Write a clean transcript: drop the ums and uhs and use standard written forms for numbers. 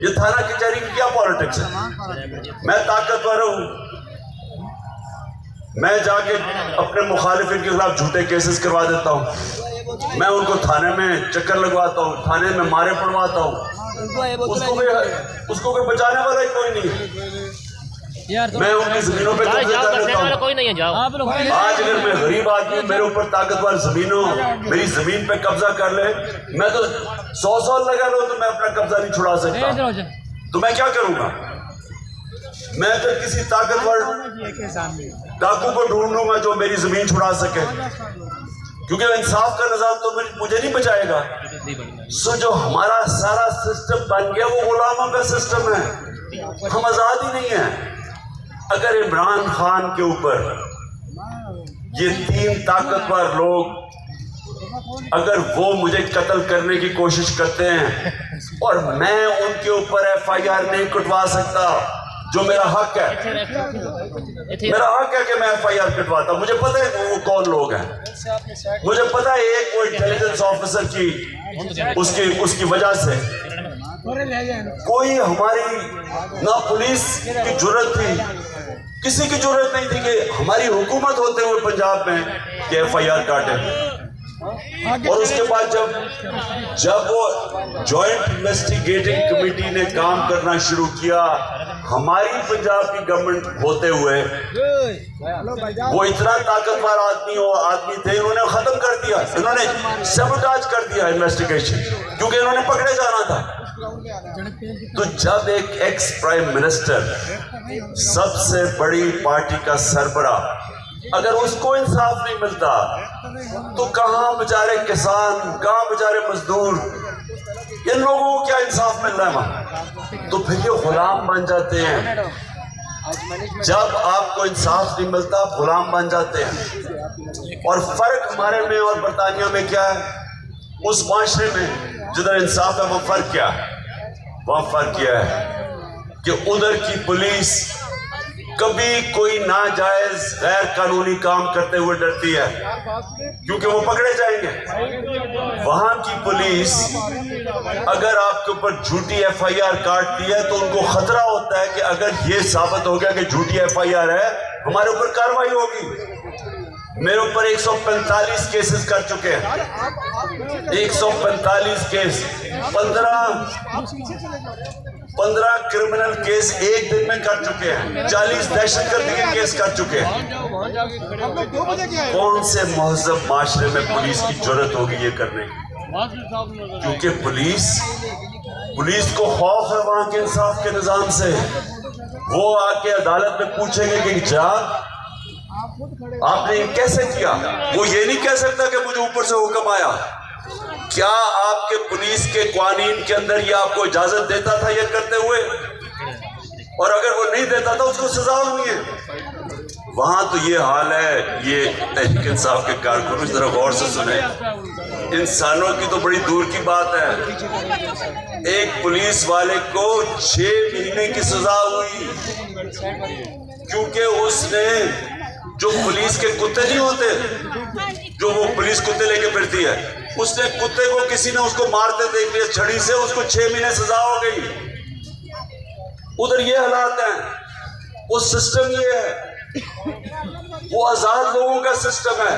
یہ تھانہ کچہری کی کیا پالیٹکس ہے؟ میں طاقتور ہوں، میں جا کے اپنے مخالفین کے خلاف جھوٹے کیسز کروا دیتا ہوں، میں ان کو تھانے میں چکر لگواتا ہوں، تھانے میں مارے پڑواتا ہوں، اس کو کوئی بچانے والا ہی کوئی نہیں ہے۔ میں ان کی زمینوں پہ قبضہ کر لیتا ہوں۔ آج اگر میں غریب آدمی ہوں، میرے اوپر طاقتور زمینوں میری زمین پہ قبضہ کر لے، میں تو 100 سال لگا لوں تو میں اپنا قبضہ نہیں چھڑا سکتا، تو میں کیا کروں گا؟ میں تو کسی طاقتور ڈاکو کو ڈھونڈوں گا جو میری زمین چھڑا سکے، کیونکہ انصاف کا نظام تو مجھے نہیں بچائے گا۔ سو جو ہمارا سارا سسٹم بن گیا وہ غلاموں کا سسٹم ہے، ہم آزاد ہی نہیں ہیں۔ اگر عمران خان کے اوپر یہ 3 طاقتور لوگ اگر وہ مجھے قتل کرنے کی کوشش کرتے ہیں اور میں ان کے اوپر FIR نہیں کٹوا سکتا، جو میرا حق ہے، میرا حق ہے کہ میں FIR کٹواتا ہوں، مجھے پتہ ہے وہ کون لوگ ہیں، مجھے پتہ ہے ایک کوئی انٹیلیجنس آفیسر کی اس کی وجہ سے کوئی ہماری نہ پولیس کی جرت تھی، کسی کی جرت نہیں تھی کہ ہماری حکومت ہوتے ہوئے پنجاب میں کہ FIR کاٹے۔ اور اس کے بعد جب وہ جوائنٹ انویسٹیگیٹنگ کمیٹی نے کام کرنا شروع کیا، ہماری پنجاب کی گورنمنٹ ہوتے ہوئے وہ اتنا طاقتور آدمی تھے، انہوں نے ختم کر دیا، انہوں نے سیبوٹاج کر دیا انویسٹیگیشن، کیونکہ انہوں نے پکڑے جانا تھا۔ تو جب ایک ایکس پرائم منسٹر، سب سے بڑی پارٹی کا سربراہ، اگر اس کو انصاف نہیں ملتا تو کہاں بیچارے کسان، کہاں بیچارے مزدور، ان لوگوں کو کیا انصاف مل رہا ہے وہاں؟ تو پھر یہ غلام بن جاتے ہیں۔ جب آپ کو انصاف نہیں ملتا آپ غلام بن جاتے ہیں۔ اور فرق ہمارے میں اور برطانیہ میں کیا ہے؟ اس معاشرے میں جدھر انصاف ہے وہ فرق کیا ہے؟ وہ فرق کیا ہے کہ ادھر کی پولیس کبھی کوئی ناجائز غیر قانونی کام کرتے ہوئے ڈرتی ہے کیونکہ وہ پکڑے جائیں گے۔ وہاں کی پولیس اگر آپ کے اوپر جھوٹی FIR کاٹتی ہے تو ان کو خطرہ ہوتا ہے کہ اگر یہ ثابت ہو گیا کہ جھوٹی FIR ہے، ہمارے اوپر کارروائی ہوگی۔ میرے اوپر 145 کیسز کر چکے ہیں، 145 کیس، 15 کرمنل کیس ایک دن میں کر چکے ہیں، 40 دہشت گردی کے کیس کر چکے ہیں۔ کون سے مہذب معاشرے میں پولیس کی جرت ہوگی یہ کرنے کی؟ کیونکہ پولیس کو خوف ہے وہاں کے انصاف کے نظام سے۔ وہ آ کے عدالت میں پوچھیں گے کہ جج آپ نے یہ کیسے کیا؟ وہ یہ نہیں کہہ سکتا کہ مجھے اوپر سے حکم آیا۔ کیا آپ کے پولیس کے قوانین کے اندر یہ آپ کو اجازت دیتا تھا یہ کرتے ہوئے؟ اور اگر وہ نہیں دیتا تھا اس کو سزا ہونی ہے۔ وہاں تو یہ حال ہے۔ یہ تحریک انصاف کے کارکنوں ذرا غور سے سنیں، انسانوں کی تو بڑی دور کی بات ہے۔ ایک پولیس والے کو 6 مہینے کی سزا ہوئی کیونکہ اس نے جو پولیس کے کتے نہیں ہوتے، جو وہ پولیس کتے لے کے پھرتی ہے، اس نے کتے کو کسی نے اس کو مارتے دیکھ لیا چھڑی سے، اس کو 6 مہینے سزا ہو گئی۔ ادھر یہ حالات ہیں، وہ سسٹم یہ ہے، وہ آزاد لوگوں کا سسٹم ہے۔